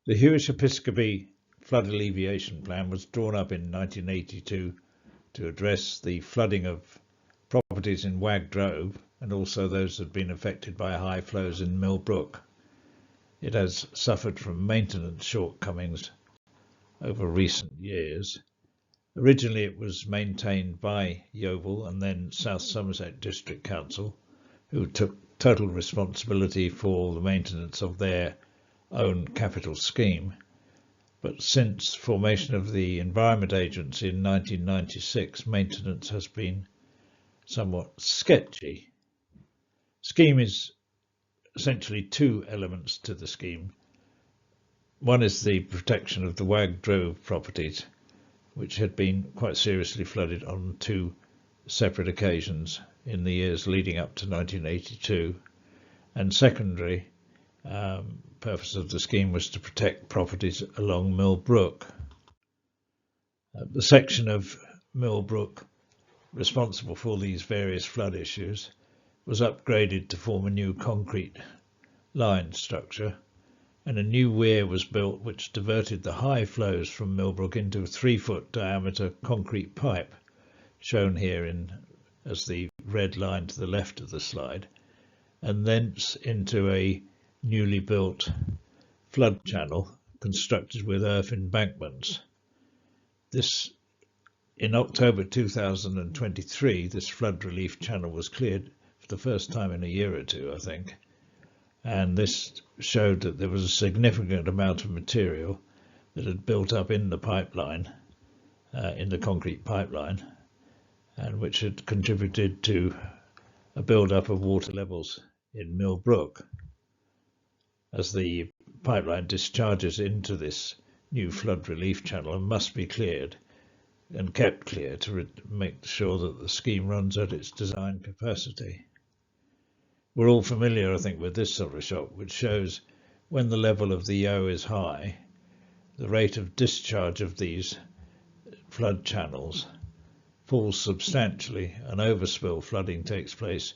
The Huish Episcopi flood alleviation plan was drawn up in 1982 to address the flooding of properties in Wag Drove and also those that had been affected by high flows in Mill Brook. It has suffered from maintenance shortcomings over recent years. Originally it was maintained by Yeovil and then South Somerset District Council, who took total responsibility for the maintenance of their own capital scheme. But since formation of the Environment Agency in 1996, maintenance has been somewhat sketchy. Scheme is essentially two elements to the scheme. One is the protection of the Wag Drove properties, which had been quite seriously flooded on two separate occasions in the years leading up to 1982. And secondary purpose of the scheme was to protect properties along Mill Brook. The section of Mill Brook responsible for these various flood issues was upgraded to form a new concrete line structure, and a new weir was built which diverted the high flows from Mill Brook into a 3-foot diameter concrete pipe, shown here as the red line to the left of the slide, and thence into a newly built flood channel constructed with earth embankments. In October 2023, this flood relief channel was cleared for the first time in a year or two, I think, and this showed that there was a significant amount of material that had built up in the pipeline, in the concrete pipeline, and which had contributed to a build-up of water levels in Mill Brook. As the pipeline discharges into this new flood relief channel and must be cleared and kept clear to make sure that the scheme runs at its design capacity. We're all familiar, I think, with this sort of shot, which shows when the level of the Yeo is high, the rate of discharge of these flood channels falls substantially and overspill flooding takes place,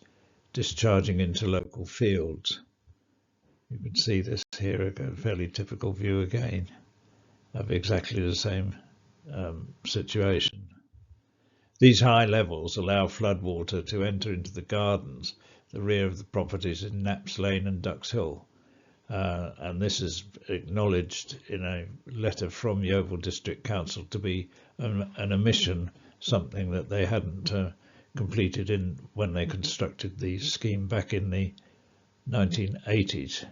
discharging into local fields. You can see this here, a fairly typical view again of exactly the same situation. These high levels allow floodwater to enter into the gardens, the rear of the properties in Knaps Lane and Ducks Hill. And this is acknowledged in a letter from Yeovil District Council to be an omission, something that they hadn't completed when they constructed the scheme back in the 1980s.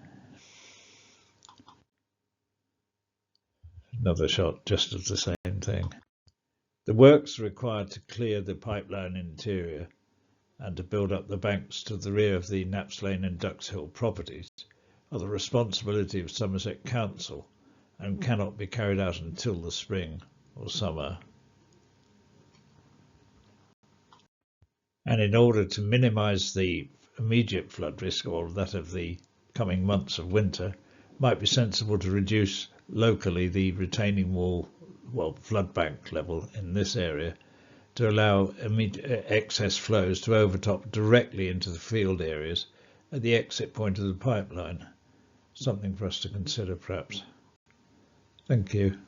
Another shot just of the same thing. The works required to clear the pipeline interior and to build up the banks to the rear of the Knaps Lane and Ducks Hill properties are the responsibility of Somerset Council and cannot be carried out until the spring or summer. And in order to minimise the immediate flood risk, or that of the coming months of winter, it might be sensible to reduce locally the retaining wall, flood bank level in this area, to allow excess flows to overtop directly into the field areas at the exit point of the pipeline. Something for us to consider, perhaps. Thank you.